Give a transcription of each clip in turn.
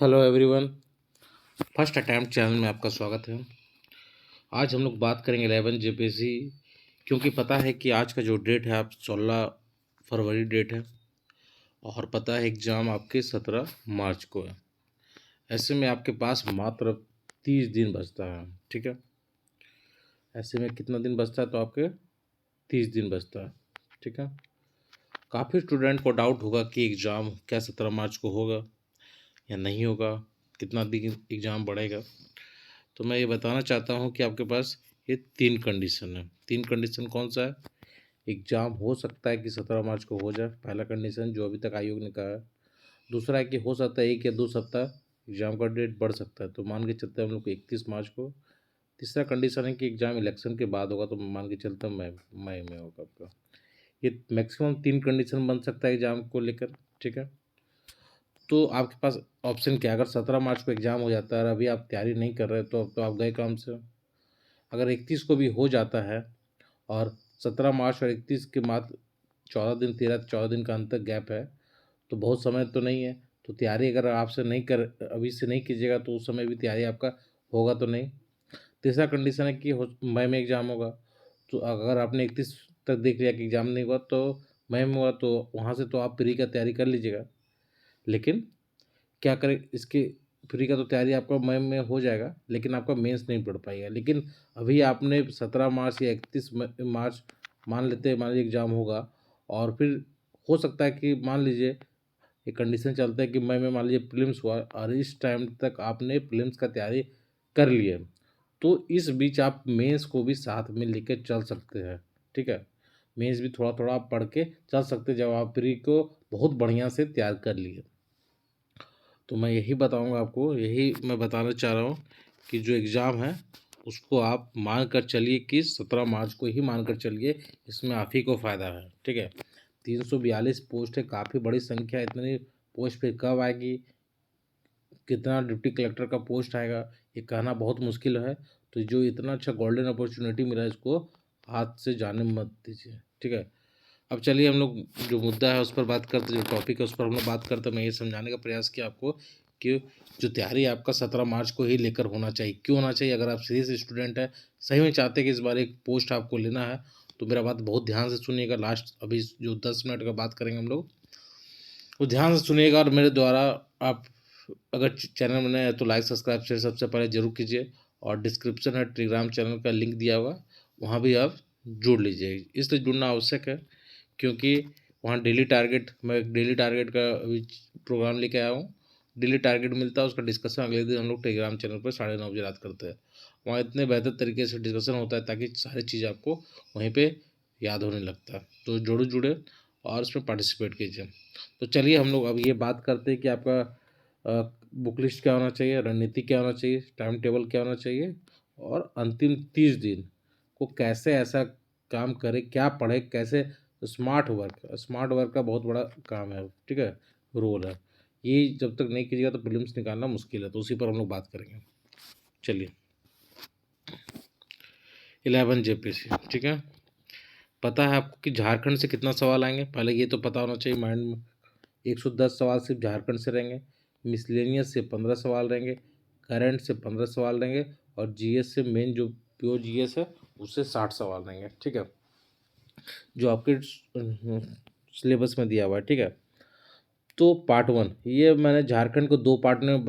Hello everyone. First attempt channel में आपका स्वागत है। आज हम लोग बात करेंगे 11 जेपीएससी, क्योंकि पता है कि आज का जो डेट है आप 16 फरवरी डेट है और पता है एग्ज़ाम आपके 17 मार्च को है। ऐसे में आपके पास मात्र 30 दिन बचता है, ठीक है। ऐसे में कितना दिन बचता है, तो आपके 30 दिन बचता है, ठीक है। काफ़ी स्टूडेंट को डाउट होगा कि एग्ज़ाम क्या 17 मार्च को होगा या नहीं होगा, कितना दिन एग्ज़ाम बढ़ेगा। तो मैं ये बताना चाहता हूँ कि आपके पास ये 3 कंडीशन है। 3 कंडीशन कौन सा है? एग्ज़ाम हो सकता है कि 17 मार्च को हो जाए, पहला कंडीशन जो अभी तक आयोग ने कहा है। दूसरा है कि हो सकता है 1 या 2 सप्ताह एग्ज़ाम का डेट बढ़ सकता है, तो मान के चलते हैं हम लोग को 31 मार्च को। तीसरा कंडीशन है कि एग्ज़ाम इलेक्शन के बाद होगा, तो मान के चलते हैं मई में होगा आपका। ये मैक्सिमम 3 कंडीशन बन सकता है एग्ज़ाम को लेकर, ठीक है। तो आपके पास ऑप्शन क्या है? अगर 17 मार्च को एग्ज़ाम हो जाता है और अभी आप तैयारी नहीं कर रहे, तो अब तो आप गए काम से। अगर 31 को भी हो जाता है और 17 मार्च और 31 के मात्र 14 दिन, 13-14 दिन का अंतर गैप है, तो बहुत समय तो नहीं है। तो तैयारी अगर आपसे नहीं कर अभी से नहीं कीजिएगा, तो उस समय भी तैयारी आपका होगा तो नहीं। तीसरा कंडीशन है कि मई में एग्ज़ाम होगा, तो अगर आपने 31 तक देख लिया कि एग्ज़ाम नहीं हुआ, तो मई में हुआ, तो वहाँ से तो आप प्री का तैयारी कर लीजिएगा। लेकिन क्या करें, इसके प्री का तो तैयारी आपका मई में हो जाएगा, लेकिन आपका मेंस नहीं पढ़ पाएगा। लेकिन अभी आपने 17 मार्च या 31 मार्च मान लीजिए एग्ज़ाम होगा, और फिर हो सकता है कि मान लीजिए एक कंडीशन चलता है कि मई में मान लीजिए प्रीलिम्स हुआ और इस टाइम तक आपने प्रीलिम्स का तैयारी कर ली है, तो इस बीच आप मेंस को भी साथ में लेकर चल सकते हैं, ठीक है। मेंस भी थोड़ा थोड़ा आप पढ़ के चल सकते हैं, जब आप प्री को बहुत बढ़िया से तैयार कर लिए। तो मैं यही बताऊंगा आपको, यही मैं बताना चाह रहा हूँ कि जो एग्ज़ाम है उसको आप मान कर चलिए कि 17 मार्च को ही मान कर चलिए, इसमें आप ही को फ़ायदा है, ठीक है। 342 पोस्ट है, काफ़ी बड़ी संख्या है। इतनी पोस्ट फिर कब आएगी, कितना डिप्टी कलेक्टर का पोस्ट आएगा, ये कहना बहुत मुश्किल है। तो जो इतना अच्छा गोल्डन अपॉर्चुनिटी मिला है, इसको हाथ से जाने मत दीजिए, ठीक है। अब चलिए हम लोग जो मुद्दा है उस पर बात करते, जो टॉपिक है उस पर हम लोग बात करते। मैं ये समझाने का प्रयास किया आपको कि जो तैयारी आपका 17 मार्च को ही लेकर होना चाहिए। क्यों होना चाहिए? अगर आप सीरियस स्टूडेंट हैं, सही में चाहते हैं कि इस बार एक पोस्ट आपको लेना है, तो मेरा बात बहुत ध्यान से सुनिएगा। लास्ट अभी जो 10 मिनट का बात करेंगे हम लोग, वो ध्यान से सुनिएगा। और मेरे द्वारा आप अगर चैनल में नए हैं तो लाइक सब्सक्राइब शेयर सबसे पहले जरूर कीजिए, और डिस्क्रिप्शन है टेलीग्राम चैनल का लिंक दिया हुआ, वहाँ भी आप जुड़ लीजिए। इसलिए जुड़ना आवश्यक है क्योंकि वहाँ डेली टारगेट, मैं एक डेली टारगेट का अभी प्रोग्राम लेके आया हूँ। डेली टारगेट मिलता है, उसका डिस्कशन अगले दिन हम लोग टेलीग्राम चैनल पर 9:30 बजे रात करते हैं। वहाँ इतने बेहतर तरीके से डिस्कशन होता है ताकि सारी चीज़ आपको वहीं पे याद होने लगता है। तो जरूर जुड़े और उसमें पार्टिसिपेट कीजिए। तो चलिए हम लोग अब ये बात करते हैं कि आपका बुक लिस्ट क्या होना चाहिए, रणनीति क्या होना चाहिए, टाइम टेबल क्या होना चाहिए, और अंतिम 30 दिन को कैसे ऐसा काम करें, क्या पढ़े, कैसे। स्मार्ट वर्क का बहुत बड़ा काम है, ठीक है, रोल है। ये जब तक नहीं कीजिएगा तो प्रीलिम्स निकालना मुश्किल है, तो उसी पर हम लोग बात करेंगे। चलिए, 11 जेपीसी, ठीक है। पता है आपको कि झारखंड से कितना सवाल आएंगे? पहले ये तो पता होना चाहिए माइंड में। 110 सवाल सिर्फ झारखंड से रहेंगे, मिसलेनियस से 15 सवाल रहेंगे, करंट से 15 सवाल रहेंगे, और जीएस से मेन जो प्योर जीएस है उससे 60 सवाल रहेंगे, ठीक है, जो आपके सिलेबस में दिया हुआ है, ठीक है। तो पार्ट 1, ये मैंने झारखंड को 2 पार्ट में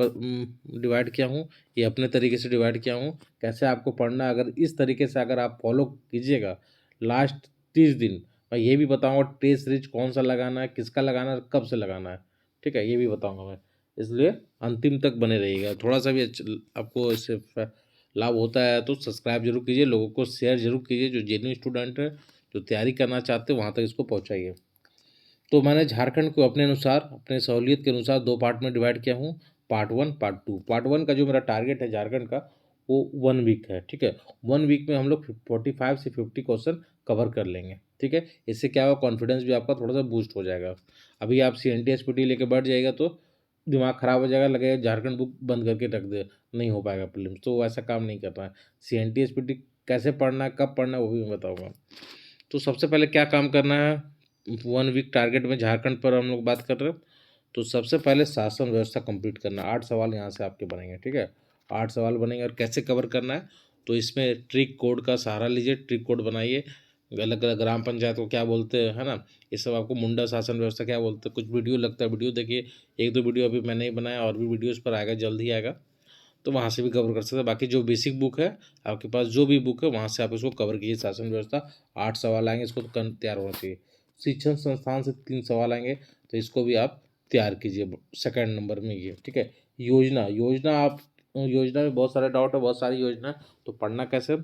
डिवाइड किया हूँ। ये अपने तरीके से डिवाइड किया हूँ, कैसे आपको पढ़ना है। अगर इस तरीके से अगर आप फॉलो कीजिएगा लास्ट 30 दिन, मैं ये भी बताऊँगा टेस्ट सीरीज कौन सा लगाना है, किसका लगाना है, कब से लगाना है, ठीक है, ये भी बताऊँगा मैं। इसलिए अंतिम तक बने रहिएगा। थोड़ा सा भी आपको इससे लाभ होता है तो सब्सक्राइब जरूर कीजिए, लोगों को शेयर जरूर कीजिए। जो जेन्युइन स्टूडेंट है, जो तैयारी करना चाहते हैं, वहाँ तक इसको पहुँचाइए। तो मैंने झारखंड को अपने अनुसार, अपने सहूलियत के अनुसार 2 पार्ट में डिवाइड किया हूँ, पार्ट 1, पार्ट 2। पार्ट 1 का जो मेरा टारगेट है झारखंड का, वो 1 वीक है, ठीक है। 1 वीक में हम लोग 45 से 50 क्वेश्चन कवर कर लेंगे, ठीक है। इससे क्या होगा, कॉन्फिडेंस भी आपका थोड़ा सा बूस्ट हो जाएगा। अभी आप CNT SPT लेके बैठ जाएगा तो दिमाग खराब हो जाएगा, लगेगा झारखंड बुक बंद करके रख दे, नहीं हो पाएगा प्रीलिम्स। तो वैसा काम नहीं करना है। CNT SPT कैसे पढ़ना है, कब पढ़ना है, वो भी मैं बताऊँगा। तो सबसे पहले क्या काम करना है, 1 वीक टारगेट में झारखंड पर हम लोग बात कर रहे हैं। तो सबसे पहले शासन व्यवस्था कंप्लीट करना, 8 सवाल यहाँ से आपके बनेंगे, ठीक है। 8 सवाल बनेंगे और कैसे कवर करना है, तो इसमें ट्रिक कोड का सहारा लीजिए, ट्रिक कोड बनाइए, अलग अलग ग्राम पंचायत को क्या बोलते हैं, है ना, ये सब आपको मुंडा शासन व्यवस्था क्या बोलते हैं, कुछ वीडियो लगता है, वीडियो देखिए, एक दो वीडियो अभी मैंने ही बनाया, और भी वीडियोज़ पर आएगा, जल्द ही आएगा, तो वहाँ से भी कवर कर सकते हैं। बाकी जो बेसिक बुक है आपके पास, जो भी बुक है वहाँ से आप इसको कवर कीजिए। शासन व्यवस्था 8 सवाल आएंगे, इसको तो तैयार होना चाहिए। शिक्षण संस्थान से 3 सवाल आएंगे, तो इसको भी आप तैयार कीजिए, सेकंड नंबर में ये, ठीक है। योजना, योजना आप, योजना में बहुत सारे डाउट है, बहुत सारी योजना है, तो पढ़ना कैसे,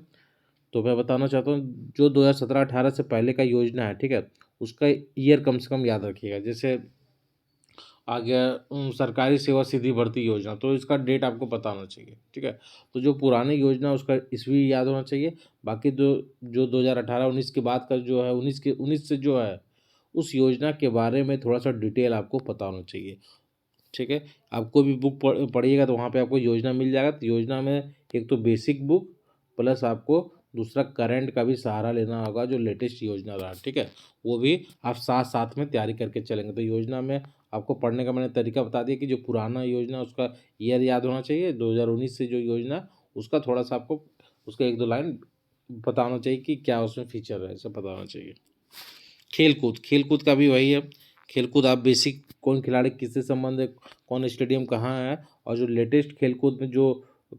तो मैं बताना चाहता हूँ, जो 2017-18 से पहले का योजना है, ठीक है, उसका ईयर कम से कम याद रखिएगा। जैसे आ गया सरकारी सेवा सीधी भर्ती योजना, तो इसका डेट आपको पता होना चाहिए, ठीक है। तो जो पुरानी योजना है उसका ईस्वी याद होना चाहिए। बाकी जो 2018-19 के बाद का जो है, 19 से जो है, उस योजना के बारे में थोड़ा सा डिटेल आपको पता होना चाहिए, ठीक है। आपको भी बुक पढ़िएगा तो वहाँ पे आपको योजना मिल जाएगा। तो योजना में एक तो बेसिक बुक प्लस आपको दूसरा करंट का भी सहारा लेना होगा, जो लेटेस्ट योजना रहा, ठीक है, वो भी आप साथ साथ में तैयारी करके चलेंगे। तो योजना में आपको पढ़ने का मैंने तरीका बता दिया कि जो पुराना योजना उसका ईयर याद होना चाहिए, 2019 से जो योजना उसका थोड़ा सा आपको उसका एक दो लाइन पता होना चाहिए कि क्या उसमें फीचर है, सब पता होना चाहिए। खेलकूद, खेलकूद का भी वही है। खेलकूद आप बेसिक, कौन खिलाड़ी किससे संबंध है, कौन स्टेडियम कहाँ है, और जो लेटेस्ट खेलकूद में जो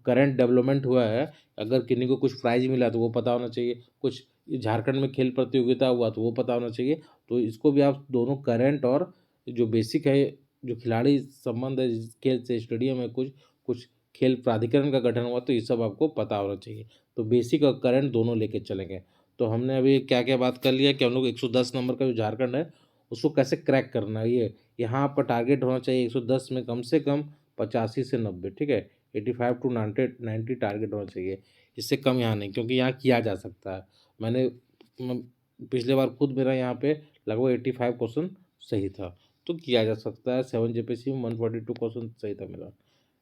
करंट डेवलपमेंट हुआ है, अगर किन्हीं को कुछ प्राइज मिला तो वो पता होना चाहिए, कुछ झारखंड में खेल प्रतियोगिता हुआ तो वो पता होना चाहिए। तो इसको भी आप दोनों करंट और जो बेसिक है, जो खिलाड़ी संबंध है जिस खेल से, स्टेडियम है, कुछ कुछ खेल प्राधिकरण का गठन हुआ, तो ये सब आपको पता होना चाहिए। तो बेसिक और करंट दोनों लेके चलेंगे। तो हमने अभी क्या क्या बात कर लिया कि हम लोग 110 नंबर का जो झारखंड है उसको कैसे क्रैक करना है। ये यहाँ आपका टारगेट होना चाहिए 110 में कम से कम 85 से 90, ठीक है, 85 टू 90 टारगेट होना चाहिए। इससे कम यहाँ नहीं, क्योंकि यहाँ किया जा सकता है। मैंने पिछले बार खुद मेरा यहाँ पे लगभग 85 क्वेश्चन सही था, तो किया जा सकता है। 7 जेपीसी में 142 क्वेश्चन सही था मेरा,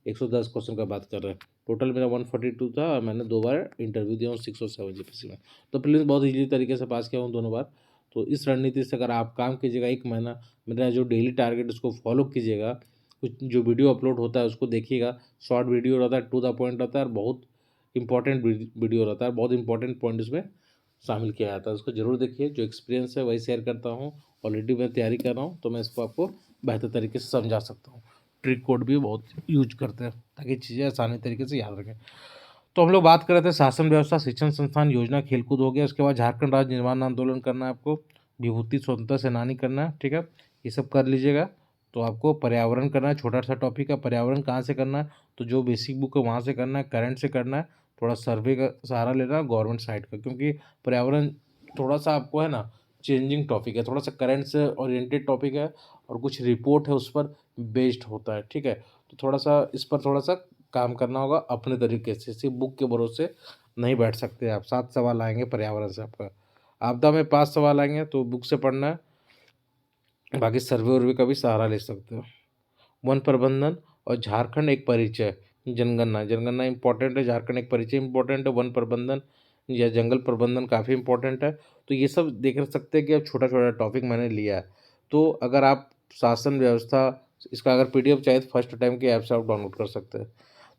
110 क्वेश्चन का बात कर रहे हैं। टोटल मेरा 142 था, और मैंने 2 बार इंटरव्यू दिया हूँ 6 और 7 जीपीसी में। तो प्लीज़ बहुत ईजी तरीके से पास किया हूँ दोनों बार। तो इस रणनीति से अगर आप काम कीजिएगा, 1 महीना मेरा जो डेली टारगेट उसको फॉलो कीजिएगा, कुछ जो वीडियो अपलोड होता है उसको देखिएगा, शॉर्ट वीडियो रहता है, टू द पॉइंट रहता है, और बहुत इंपॉर्टेंट वीडियो रहता है, बहुत इंपॉर्टेंट पॉइंट उसमें शामिल किया जाता है। उसको ज़रूर देखिए, जो एक्सपीरियंस है वही शेयर करता हूँ। ऑलरेडी मैं तैयारी कर रहा हूँ, तो मैं इसको आपको बेहतर तरीके से समझा सकता हूँ। ट्रिक कोड भी बहुत यूज करते हैं ताकि चीज़ें आसानी तरीके से याद रखें। तो हम लोग बात कर रहे थे शासन व्यवस्था, शिक्षण संस्थान, योजना, खेलकूद हो गया। उसके बाद झारखंड राज्य निर्माण आंदोलन करना है आपको, विभूति स्वतंत्रता सेनानी करना है, ठीक है, ये सब कर लीजिएगा। तो आपको पर्यावरण करना है, छोटा सा टॉपिक है। पर्यावरण कहाँ से करना है, तो जो बेसिक बुक है वहाँ से करना है, करंट से करना है, थोड़ा सर्वे का सहारा लेना है, गवर्नमेंट साइड का, क्योंकि पर्यावरण थोड़ा सा आपको है ना चेंजिंग टॉपिक है, थोड़ा सा करंट से ओरिएंटेड टॉपिक है, और कुछ रिपोर्ट है उस पर बेस्ड होता है, ठीक है। तो थोड़ा सा इस पर थोड़ा सा काम करना होगा अपने तरीके से, सिर्फ बुक के भरोसे नहीं बैठ सकते आप। 7 सवाल आएंगे पर्यावरण से आपका, आपदा में 5 सवाल आएंगे, तो बुक से पढ़ना है। बाकी सर्वे वर्वे का भी सहारा ले सकते हो। वन प्रबंधन और झारखंड एक परिचय, जनगणना, जनगणना इंपॉर्टेंट है, झारखंड एक परिचय इंपॉर्टेंट है, वन प्रबंधन या जंगल प्रबंधन काफ़ी इंपॉर्टेंट है। तो ये सब देख सकते हैं कि अब छोटा छोटा टॉपिक मैंने लिया है। तो अगर आप शासन व्यवस्था, इसका अगर पीडीएफ चाहिए तो फर्स्ट टाइम के ऐप से आप डाउनलोड कर सकते हैं।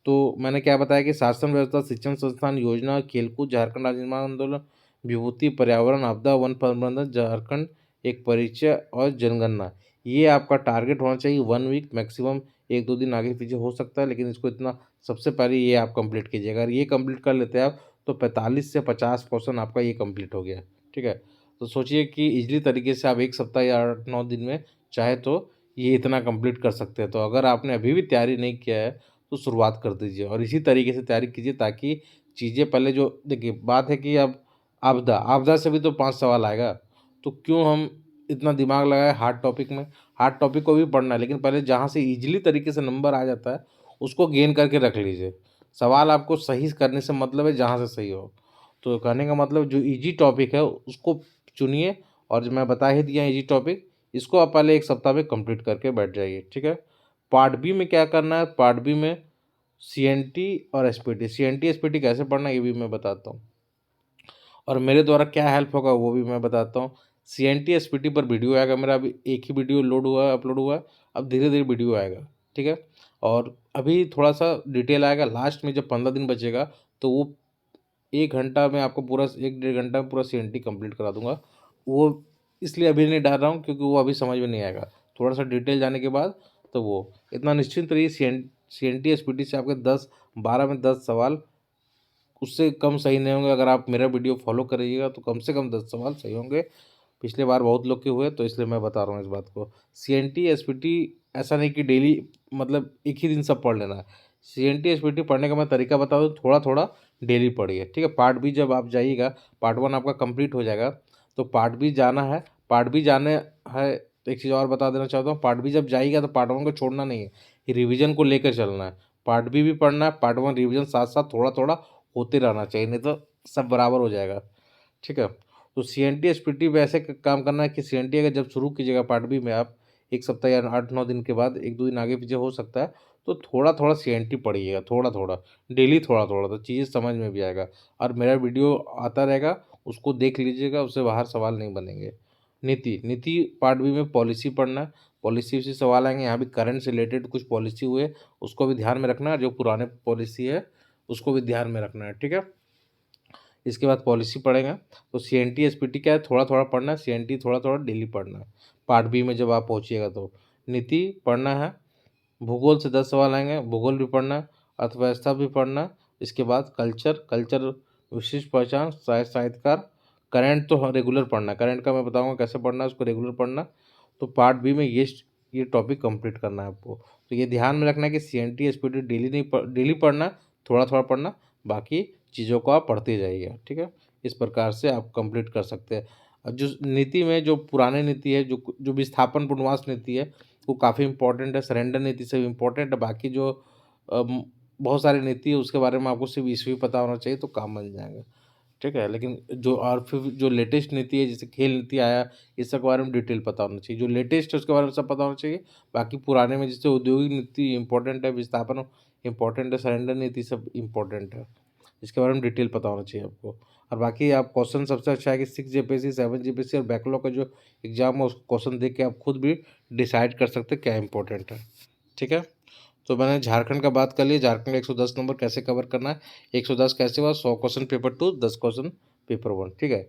तो मैंने क्या बताया कि शासन व्यवस्था, शिक्षण संस्थान, योजना, खेलकूद, झारखंड राज्य निर्माण आंदोलन, विभूति, पर्यावरण, आपदा, वन प्रबंधन, झारखंड एक परिचय और जनगणना, ये आपका टारगेट होना चाहिए 1 वीक मैक्सिमम। 1-2 दिन आगे पीछे हो सकता है, लेकिन इसको इतना सबसे पहले ये आप कंप्लीट कीजिएगा। अगर ये कंप्लीट कर लेते हैं आप, तो 45 से 50 क्वेश्चन आपका ये कंप्लीट हो गया, ठीक है। तो सोचिए कि इजली तरीके से आप 1 सप्ताह या 8-9 दिन में चाहे तो ये इतना कंप्लीट कर सकते हैं। तो अगर आपने अभी भी तैयारी नहीं किया है तो शुरुआत कर दीजिए, और इसी तरीके से तैयारी कीजिए, ताकि चीज़ें पहले जो देखिए बात है कि अब आपदा आपदा से भी तो 5 सवाल आएगा, तो क्यों हम इतना दिमाग लगाए हार्ड टॉपिक में। हार्ड टॉपिक को भी पढ़ना है, लेकिन पहले जहाँ से ईजिली तरीके से नंबर आ जाता है उसको गेन करके रख लीजिए। सवाल आपको सही करने से मतलब है जहाँ से सही हो। तो कहने का मतलब जो ईजी टॉपिक है उसको चुनिए, और जो मैं बता ही दिया ईजी टॉपिक, इसको आप पहले 1 सप्ताह में कंप्लीट करके बैठ जाइए, ठीक है। पार्ट बी में क्या करना है, पार्ट बी में सीएनटी और एसपीटी, सीएनटी एसपीटी कैसे पढ़ना है ये भी मैं बताता हूँ, और मेरे द्वारा क्या हेल्प होगा वो भी मैं बताता हूँ। सीएनटी एसपीटी पर वीडियो आएगा मेरा, अभी एक ही वीडियो लोड हुआ है, अपलोड हुआ है। अब धीरे धीरे वीडियो आएगा, ठीक है। और अभी थोड़ा सा डिटेल आएगा लास्ट में, जब 15 दिन बचेगा तो वो 1 घंटा में आपको पूरा 1 डेढ़ घंटा में पूरा CNT कंप्लीट करा दूंगा। वो इसलिए अभी नहीं डाल रहा हूँ क्योंकि वो अभी समझ में नहीं आएगा, थोड़ा सा डिटेल जाने के बाद तो वो इतना निश्चिंत रहिए। CNT SPT से आपके 12 में 10 सवाल, उससे कम सही नहीं होंगे। अगर आप मेरा वीडियो फॉलो करिएगा तो कम से कम 10 सवाल सही होंगे। पिछले बार बहुत लोग के हुए, तो इसलिए मैं बता रहा हूँ इस बात को। CNT SPT ऐसा नहीं कि डेली मतलब एक ही दिन सब पढ़ लेना है। CNT SPT पढ़ने का मैं तरीका बता दूँ, थोड़ा थोड़ा डेली पढ़िए, ठीक है। पार्ट बी जब आप जाइएगा, पार्ट 1 आपका कंप्लीट हो जाएगा तो पार्ट बी जाना है। पार्ट बी जाने है तो एक चीज़ और बता देना चाहता हूँ, पार्ट बी जब जाइएगा तो पार्ट 1 को छोड़ना नहीं है, ये रिविजन को लेकर चलना है। पार्ट बी भी पढ़ना है, पार्ट 1 रिविजन साथ साथ थोड़ा थोड़ा होते रहना चाहिए, नहीं तो सब बराबर हो जाएगा, ठीक है। तो CNT SPT में ऐसे काम करना है कि CNT अगर जब शुरू कीजिएगा पार्ट बी में, आप 1 सप्ताह या 8-9 दिन के बाद 1-2 दिन आगे पीछे हो सकता है, तो थोड़ा थोड़ा CNT पढ़िएगा, थोड़ा थोड़ा डेली, थोड़ा थोड़ा, तो चीज़ें समझ में भी आएगा। और मेरा वीडियो आता रहेगा, उसको देख लीजिएगा, उससे बाहर सवाल नहीं बनेंगे। नीति नीति पार्ट बी में पॉलिसी पढ़ना है, पॉलिसी से सवाल आएंगे। यहाँ भी करंट से रिलेटेड कुछ पॉलिसी हुए उसको भी ध्यान में रखना है, जो पुराने पॉलिसी है उसको भी ध्यान में रखना है, ठीक है। इसके बाद पॉलिसी पढ़ेंगे। तो CNT SPT क्या है, थोड़ा थोड़ा पढ़ना है, CNT थोड़ा थोड़ा डेली पढ़ना है। पार्ट बी में जब आप पहुँचिएगा तो नीति पढ़ना है, भूगोल से 10 सवाल आएंगे, भूगोल भी पढ़ना है, अर्थव्यवस्था भी पढ़ना है। इसके बाद कल्चर विशिष्ट पहचान, साहित्यकार, करंट तो रेगुलर पढ़ना है। करंट का मैं बताऊंगा कैसे पढ़ना है, उसको रेगुलर पढ़ना। तो पार्ट बी में ये टॉपिक कंप्लीट करना है आपको। तो ये ध्यान में रखना है कि CNT SPT डेली नहीं डेली पढ़ना, थोड़ा थोड़ा पढ़ना, बाकी चीज़ों को आप पढ़ते जाइए, ठीक है। इस प्रकार से आप कंप्लीट कर सकते हैं। और जो नीति में जो पुराने नीति है, जो जो विस्थापन पुनर्वास नीति है, वो काफ़ी इंपॉर्टेंट है। सरेंडर नीति से भी इम्पोर्टेंट है। बाकी जो बहुत सारी नीति है उसके बारे में आपको सिर्फ ईस्वी पता होना चाहिए तो काम बन जाएगा, ठीक है। लेकिन जो और फिर जो लेटेस्ट नीति है, जैसे खेल नीति आया, इस सब के बारे में डिटेल पता होना चाहिए। जो लेटेस्ट है उसके बारे में सब पता होना चाहिए। बाकी पुराने में जैसे औद्योगिक नीति इंपॉर्टेंट है, विस्थापन इंपॉर्टेंट है, सरेंडर नीति सब इंपॉर्टेंट है, इसके बारे में डिटेल पता होना चाहिए आपको। और बाकी आप क्वेश्चन सबसे अच्छा है कि 6 JPSC 7 JPSC और बैकलॉग का जो एग्जाम है उसको क्वेश्चन देख के आप खुद भी डिसाइड कर सकते हैं क्या इंपॉर्टेंट है, ठीक है। तो मैंने झारखंड का बात कर लिया, झारखंड का 110 नंबर कैसे कवर करना है, 110 कैसे हुआ, 100 क्वेश्चन पेपर 2, 10 क्वेश्चन पेपर 1, ठीक है।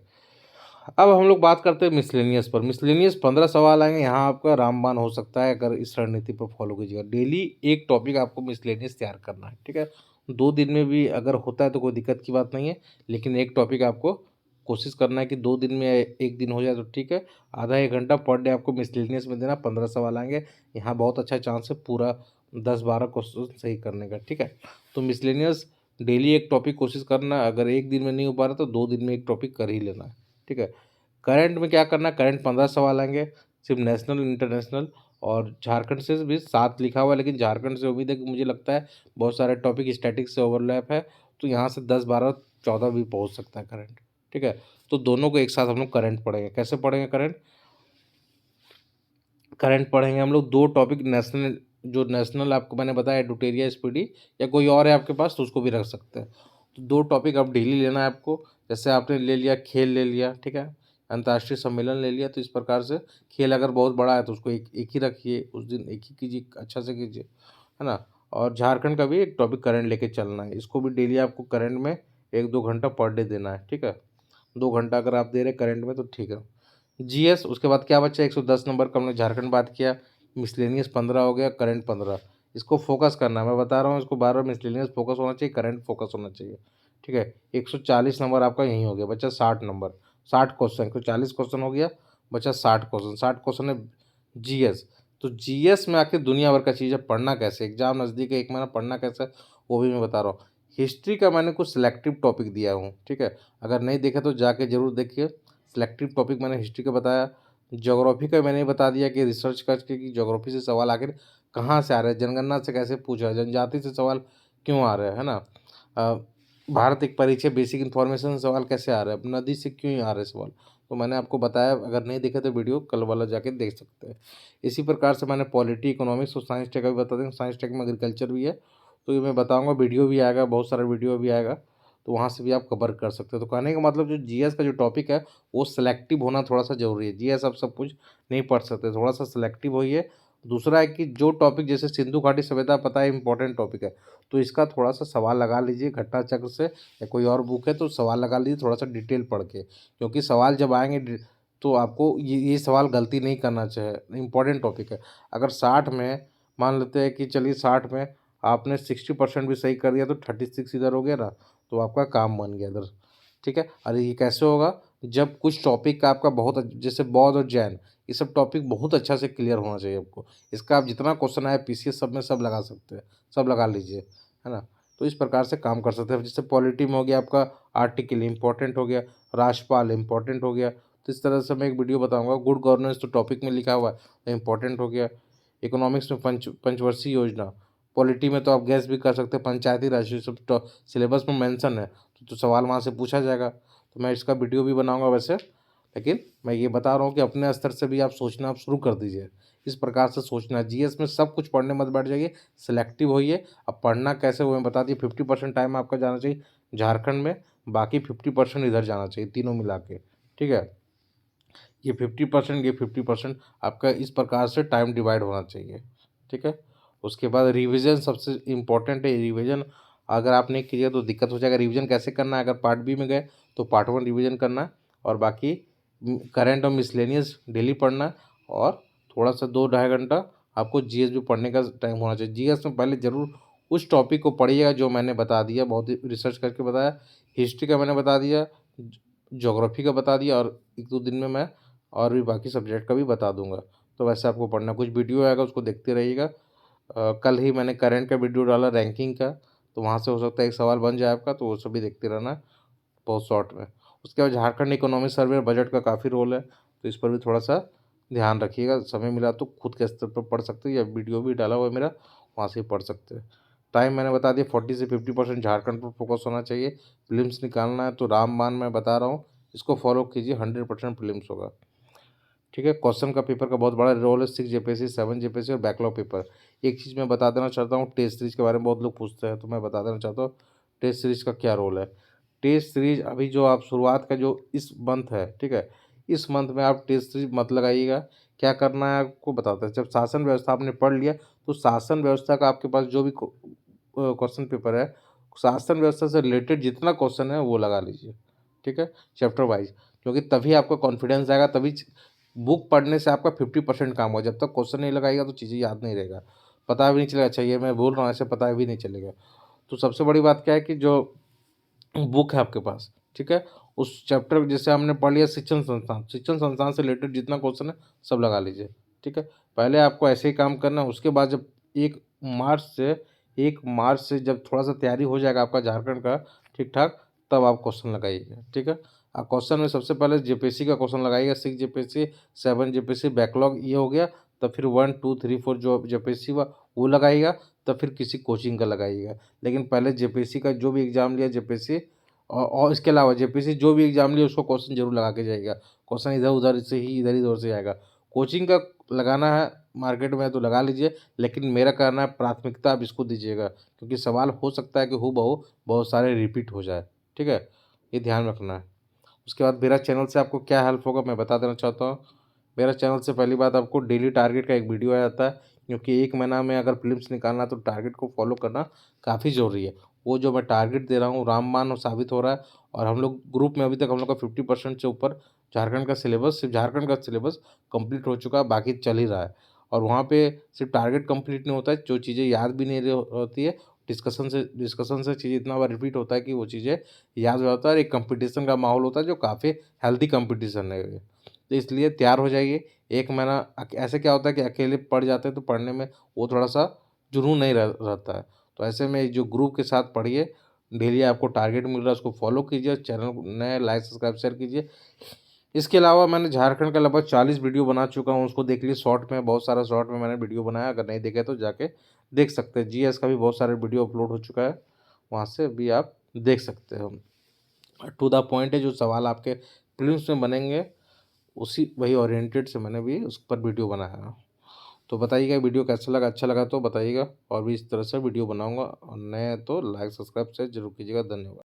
अब हम लोग बात करते हैं मिसलेनियस पर। मिसलेनियस 15 सवाल आएंगे, यहाँ आपका रामबाण हो सकता है अगर इस रणनीति पर फॉलो कीजिएगा। डेली एक टॉपिक आपको मिसलेनियस तैयार करना है, ठीक है। 2 दिन में भी अगर होता है तो कोई दिक्कत की बात नहीं है, लेकिन एक टॉपिक आपको कोशिश करना है कि 2 दिन में एक दिन हो जाए तो ठीक है। आधा 1 घंटा पर डे आपको मिसलेनियस में देना, 15 सवाल आएंगे, यहाँ बहुत अच्छा चांस है पूरा 10-12 क्वेश्चन सही करने का, ठीक है। तो मिसलेनियस डेली एक टॉपिक कोशिश करना, अगर एक दिन में नहीं हो पा रहा तो 2 दिन में एक टॉपिक कर ही लेना है, ठीक है। करंट में क्या करना है, करंट 15 सवाल आएंगे, सिर्फ नेशनल इंटरनेशनल। और झारखंड से भी 7 लिखा हुआ है, लेकिन झारखंड से उम्मीद है कि मुझे लगता है बहुत सारे टॉपिक स्टैटिक से ओवरलैप है, तो यहाँ से 10, 12, 14 भी पहुँच सकता है करंट, ठीक है। तो दोनों को एक साथ हम लोग करंट पढ़ेंगे। कैसे पढ़ेंगे करंट? करंट पढ़ेंगे हम लोग 2 टॉपिक नेशनल, जो नेशनल आपको मैंने बताया एडुटेरिया स्पीडी, या कोई और है आपके पास तो उसको भी रख सकते हैं। तो 2 टॉपिक अब डेली लेना है आपको। जैसे आपने ले लिया खेल, ले लिया, ठीक है, अंतर्राष्ट्रीय सम्मेलन ले लिया, तो इस प्रकार से खेल अगर बहुत बड़ा है तो उसको एक ही रखिए, उस दिन एक ही कीजिए, अच्छा से कीजिए, है ना। और झारखंड का भी एक टॉपिक करंट लेके चलना है, इसको भी डेली आपको करंट में 1-2 घंटा पर डे देना है, ठीक है। 2 घंटा अगर आप दे रहे करंट में तो ठीक है। GS उसके बाद क्या बचा, 110 नंबर का हमने झारखंड बात किया, मिसलेनियस 15 हो गया, करंट 15। इसको फोकस करना है, मैं बता रहा हूँ, इसको बार बार मिसलेनियस फोकस होना चाहिए, करंट फोकस होना चाहिए, ठीक है। 140 नंबर आपका यहीं हो गया, बचा 60 नंबर, 60 क्वेश्चन, 140 क्वेश्चन हो गया, बचा 60 क्वेश्चन, 60 क्वेश्चन है GS। तो GS में आके दुनिया भर का चीज़ है, पढ़ना कैसे, एग्जाम नज़दीक है, 1 महीना पढ़ना कैसे, वो भी मैं बता रहा हूँ। हिस्ट्री का मैंने कुछ सिलेक्टिव टॉपिक दिया हूँ, ठीक है, अगर नहीं देखा तो जाके जरूर देखिए। सिलेक्टिव टॉपिक मैंने हिस्ट्री का बताया। ज्योग्राफी का मैंने बता दिया कि रिसर्च करके कि ज्योग्राफी से सवाल आखिर कहाँ से आ रहे हैं, जनगणना से कैसे पूछा है, जनजाति से सवाल क्यों आ रहे हैं, है ना। भारत एक परिचय, बेसिक इन्फॉर्मेशन से सवाल कैसे आ रहा है, नदी से क्यों आ रहे हैं सवाल, तो मैंने आपको बताया। अगर नहीं देखा तो वीडियो कल वाला जाके देख सकते हैं। इसी प्रकार से मैंने पॉलिटी, इकोनॉमिक्स और साइंस टेक का भी बता देंगे, साइंस टेक में एग्रीकल्चर भी है, तो ये मैं बताऊँगा, वीडियो भी आएगा, बहुत सारा वीडियो भी आएगा, तो वहाँ से भी आप कवर कर सकते हो। तो कहने का मतलब जो GS का जो टॉपिक है वो सिलेक्टिव होना थोड़ा सा ज़रूरी है। GS आप सब कुछ नहीं पढ़ सकते, थोड़ा सा सिलेक्टिव होइए, दूसरा है कि जो टॉपिक जैसे सिंधु घाटी सभ्यता पता है इंपॉर्टेंट टॉपिक है, तो इसका थोड़ा सा सवाल लगा लीजिए घटना चक्र से, या कोई और बुक है तो सवाल लगा लीजिए थोड़ा सा डिटेल पढ़ के, क्योंकि सवाल जब आएंगे तो आपको ये सवाल गलती नहीं करना चाहिए, इंपॉर्टेंट टॉपिक है। अगर 60 में मान लेते हैं कि चलिए 60 में आपने 60% भी सही कर दिया तो 36 इधर हो गया ना, तो आपका काम बन गया इधर। ठीक है, अरे ये कैसे होगा, जब कुछ टॉपिक का आपका बहुत जैसे बौद्ध और जैन, ये सब टॉपिक बहुत अच्छा से क्लियर होना चाहिए आपको। इसका आप जितना क्वेश्चन आए पीसीएस सब में सब लगा सकते हैं, सब लगा लीजिए, है ना। तो इस प्रकार से काम कर सकते हैं। जैसे पॉलिटी में हो गया आपका आर्टिकल इंपॉर्टेंट हो गया, राष्ट्रपाल इंपॉर्टेंट हो गया, तो इस तरह से मैं एक वीडियो बताऊंगा। गुड गवर्नेंस तो टॉपिक में लिखा हुआ है तो इंपॉर्टेंट हो गया। इकोनॉमिक्स में पंचवर्षीय योजना, पॉलिटी में तो आप गैस भी कर सकते हैं, पंचायती राज सब सिलेबस में मेंशन है, तो सवाल वहाँ से पूछा जाएगा। तो मैं इसका वीडियो भी बनाऊंगा वैसे, लेकिन मैं ये बता रहा हूँ कि अपने स्तर से भी आप सोचना आप शुरू कर दीजिए। इस प्रकार से सोचना, जीएस में सब कुछ पढ़ने मत बैठ जाइए, सिलेक्टिव होइए। अब पढ़ना कैसे वो मैं बता दिए, 50% टाइम आपका जाना चाहिए झारखंड में, बाकी 50% इधर जाना चाहिए, तीनों मिला के। ठीक है, ये 50%, ये 50% आपका इस प्रकार से टाइम डिवाइड होना चाहिए। ठीक है, उसके बाद रिवीजन सबसे इम्पोर्टेंट है। रिवीजन अगर आप नहीं कीजिए तो दिक्कत हो जाएगा। रिवीजन कैसे करना है, अगर पार्ट बी में गए तो पार्ट 1 रिवीजन करना है, और बाकी करंट और मिसलेनियस डेली पढ़ना है, और थोड़ा सा 2-2.5 घंटा आपको जीएस भी पढ़ने का टाइम होना चाहिए। जीएस में पहले ज़रूर उस टॉपिक को पढ़िएगा जो मैंने बता दिया, बहुत ही रिसर्च करके बताया। हिस्ट्री का मैंने बता दिया, ज्योग्राफी का बता दिया, और 1-2 दिन में मैं और भी बाकी सब्जेक्ट का भी बता दूंगा। तो वैसे आपको पढ़ना, कुछ वीडियो आएगा उसको देखते रहिएगा। कल ही मैंने करंट का वीडियो डाला रैंकिंग का, तो वहाँ से हो सकता है एक सवाल बन जाए आपका, तो वो सब भी देखते रहना बहुत शॉर्ट में। उसके बाद झारखंड इकोनॉमी सर्वे और बजट का काफ़ी रोल है, तो इस पर भी थोड़ा सा ध्यान रखिएगा। समय मिला तो खुद के स्तर पर पढ़ सकते हैं, या वीडियो भी डाला हुआ है मेरा, वहाँ से भी पढ़ सकते हैं। टाइम मैंने बता दिया, 40 से 50% झारखंड पर फोकस होना चाहिए। फिल्म्स निकालना है तो रामबाण मैं बता रहा हूँ, इसको फॉलो कीजिए, 100% फिल्म्स होगा। ठीक है, क्वेश्चन का पेपर का बहुत बड़ा रोल है, 6 जेपीएससी, 7 जेपीएससी और बैकलॉग पेपर। एक चीज़ मैं बता देना चाहता हूँ, टेस्ट सीरीज के बारे में बहुत लोग पूछते हैं, तो मैं बता देना चाहता हूँ टेस्ट सीरीज का क्या रोल है। टेस्ट सीरीज अभी जो आप शुरुआत का जो इस मंथ है, ठीक है, इस मंथ में आप टेस्ट सीरीज मत लगाइएगा। क्या करना है आपको बताते हैं। जब शासन व्यवस्था आपने पढ़ लिया, तो शासन व्यवस्था का आपके पास जो भी क्वेश्चन पेपर है, शासन व्यवस्था से रिलेटेड जितना क्वेश्चन है वो लगा लीजिए। ठीक है, चैप्टर वाइज, क्योंकि तभी आपका कॉन्फिडेंस आएगा, तभी बुक पढ़ने से आपका 50% काम होगा। जब तक क्वेश्चन नहीं लगाएगा तो चीज़ें याद नहीं रहेगा, पता भी नहीं चलेगा। अच्छा ये मैं बोल रहा हूँ, ऐसे पता भी नहीं चलेगा। तो सबसे बड़ी बात क्या है कि जो बुक है आपके पास, ठीक है, उस चैप्टर जैसे हमने पढ़ लिया शिक्षण संस्थान, शिक्षण संस्थान से रिलेटेड जितना क्वेश्चन है सब लगा लीजिए। ठीक है, पहले आपको ऐसे ही काम करना है। उसके बाद जब 1 मार्च से जब थोड़ा सा तैयारी हो जाएगा आपका झारखंड का ठीक ठाक, तब आप क्वेश्चन लगाइएगा। ठीक है, आप क्वेश्चन में सबसे पहले जेपीएससी का क्वेश्चन लगाइएगा, 6 जेपीएससी, 7 जेपीएससी, बैकलॉग ये हो गया। तब फिर 1, 2, 3, 4 जो जेपीएससी हुआ वो लगाइएगा, तब फिर किसी कोचिंग का लगाइएगा। लेकिन पहले जेपीएससी का जो भी एग्जाम लिया जेपीएससी, और इसके अलावा जेपीएससी जो भी एग्जाम लिया उसको क्वेश्चन जरूर लगा के जाइएगा। क्वेश्चन इधर उधर से ही इधर उधर से आएगा। कोचिंग का लगाना है मार्केट में तो लगा लीजिए, लेकिन मेरा कहना है प्राथमिकता आप इसको दीजिएगा, क्योंकि सवाल हो सकता है कि हूबहू बहुत सारे रिपीट हो जाए। ठीक है, ये ध्यान रखना है। उसके बाद मेरा चैनल से आपको क्या हेल्प होगा मैं बता देना चाहता हूँ। मेरा चैनल से पहली बात आपको डेली टारगेट का एक वीडियो आ जाता है, क्योंकि 1 महीना में अगर फिल्म्स निकालना है तो टारगेट को फॉलो करना काफ़ी ज़रूरी है। वो जो मैं टारगेट दे रहा हूँ रामबाण और साबित हो रहा है। और हम लोग ग्रुप में अभी तक हम लोग का 50% से ऊपर झारखंड का सिलेबस, सिर्फ झारखंड का सिलेबस कंप्लीट हो चुका है, बाकी चल ही रहा है। और वहाँ पे सिर्फ टारगेट कंप्लीट नहीं होता है, जो चीज़ें याद भी नहीं होती है, डिस्कशन से चीज़ इतना बार रिपीट होता है कि वो चीज़ें याद हो जाता है। और एक कंपटीशन का माहौल होता है जो काफ़ी हेल्दी कंपटीशन है ये। तो इसलिए तैयार हो जाइए। 1 महीना ऐसे क्या होता है कि अकेले पढ़ जाते हैं तो पढ़ने में वो थोड़ा सा जुनून नहीं रहता है। तो ऐसे में जो ग्रुप के साथ पढ़िए, डेली आपको टारगेट मिल रहा है उसको फॉलो कीजिए। चैनल नए लाइक सब्सक्राइब शेयर कीजिए। इसके अलावा मैंने झारखंड का लगभग 40 वीडियो बना चुका हूँ, उसको देख लीजिए। शॉर्ट में बहुत सारा शॉर्ट में मैंने वीडियो बनाया, अगर नहीं देखे तो जाके देख सकते हैं। जीएस का भी बहुत सारे वीडियो अपलोड हो चुका है, वहाँ से भी आप देख सकते हो। टू द पॉइंट है, जो सवाल आपके प्रीलिम्स में बनेंगे उसी वही ओरिएंटेड से मैंने भी उस पर वीडियो बनाया है। तो बताइएगा वीडियो कैसा लगा, अच्छा लगा तो बताइएगा, और भी इस तरह से वीडियो बनाऊंगा। और नए तो लाइक सब्सक्राइब शेयर जरूर कीजिएगा। धन्यवाद।